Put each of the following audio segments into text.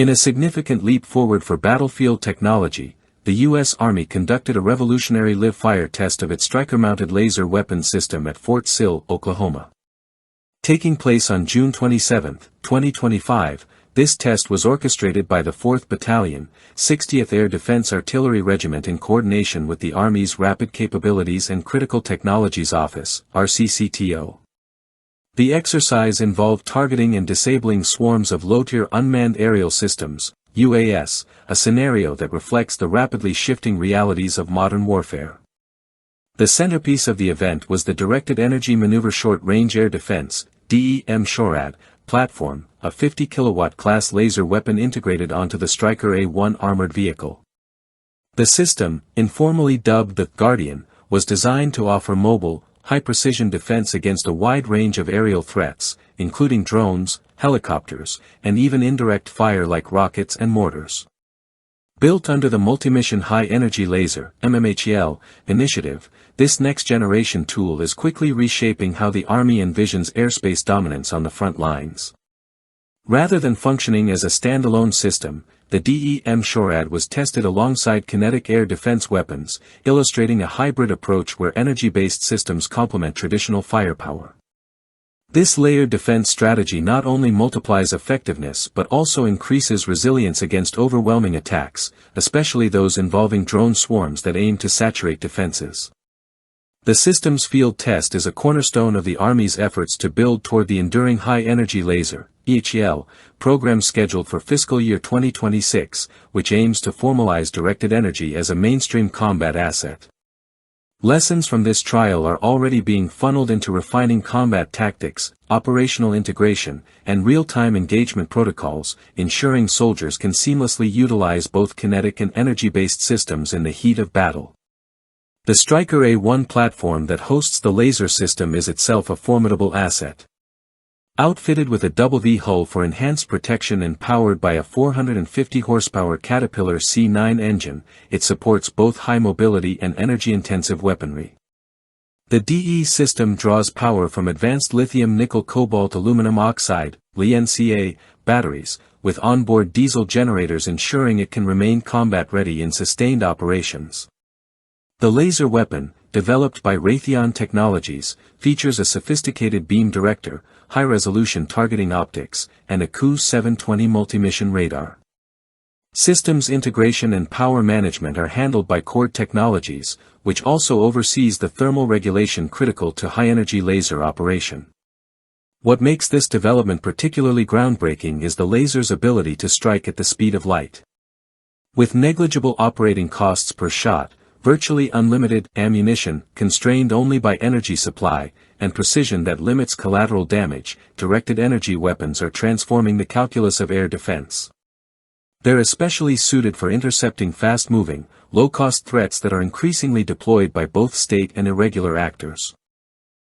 In a significant leap forward for battlefield technology, the U.S. Army conducted a revolutionary live-fire test of its Stryker-mounted laser weapon system at Fort Sill, Oklahoma. Taking place on June 27, 2025, this test was orchestrated by the 4th Battalion, 60th Air Defense Artillery Regiment in coordination with the Army's Rapid Capabilities and Critical Technologies Office, RCCTO. The exercise involved targeting and disabling swarms of low-tier unmanned aerial systems, UAS, a scenario that reflects the rapidly shifting realities of modern warfare. The centerpiece of the event was the Directed Energy Maneuver Short-Range Air Defense, M-SHORAD, platform, a 50-kilowatt class laser weapon integrated onto the Stryker-A1 armored vehicle. The system, informally dubbed the Guardian, was designed to offer mobile, high-precision defense against a wide range of aerial threats, including drones, helicopters, and even indirect fire like rockets and mortars. Built under the Multi-Mission High-Energy Laser (M-HEL) initiative, this next-generation tool is quickly reshaping how the Army envisions airspace dominance on the front lines. Rather than functioning as a standalone system, the M-SHORAD was tested alongside kinetic air defense weapons, illustrating a hybrid approach where energy-based systems complement traditional firepower. This layered defense strategy not only multiplies effectiveness but also increases resilience against overwhelming attacks, especially those involving drone swarms that aim to saturate defenses. The system's field test is a cornerstone of the Army's efforts to build toward the Enduring High-Energy Laser (E-HEL) program scheduled for fiscal year 2026, which aims to formalize directed energy as a mainstream combat asset. Lessons from this trial are already being funneled into refining combat tactics, operational integration, and real-time engagement protocols, ensuring soldiers can seamlessly utilize both kinetic and energy-based systems in the heat of battle. The Stryker-A1 platform that hosts the laser system is itself a formidable asset. Outfitted with a double V hull for enhanced protection and powered by a 450 horsepower Caterpillar C9 engine, it supports both high mobility and energy-intensive weaponry. The DE system draws power from advanced lithium nickel cobalt aluminum oxide (LiNCA) batteries, with onboard diesel generators ensuring it can remain combat-ready in sustained operations. The laser weapon, developed by Raytheon Technologies, features a sophisticated beam director, high-resolution targeting optics, and a Ku-720 multi-mission radar. Systems integration and power management are handled by Chord Technologies, which also oversees the thermal regulation critical to high-energy laser operation. What makes this development particularly groundbreaking is the laser's ability to strike at the speed of light. With negligible operating costs per shot, virtually unlimited ammunition, constrained only by energy supply, and precision that limits collateral damage, directed energy weapons are transforming the calculus of air defense. They're especially suited for intercepting fast-moving, low-cost threats that are increasingly deployed by both state and irregular actors.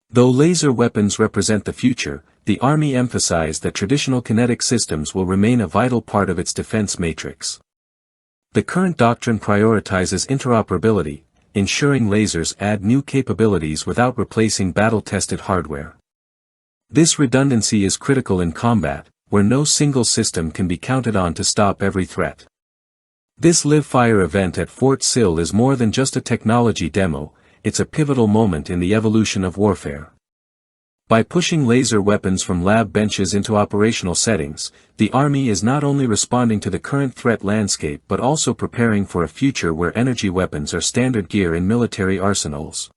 Though laser weapons represent the future, the Army emphasized that traditional kinetic systems will remain a vital part of its defense matrix. The current doctrine prioritizes interoperability, ensuring lasers add new capabilities without replacing battle-tested hardware. This redundancy is critical in combat, where no single system can be counted on to stop every threat. This live-fire event at Fort Sill is more than just a technology demo, it's a pivotal moment in the evolution of warfare. By pushing laser weapons from lab benches into operational settings, the Army is not only responding to the current threat landscape but also preparing for a future where energy weapons are standard gear in military arsenals.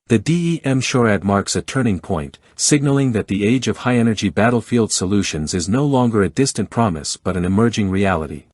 The M-SHORAD marks a turning point, signaling that the age of high-energy battlefield solutions is no longer a distant promise but an emerging reality.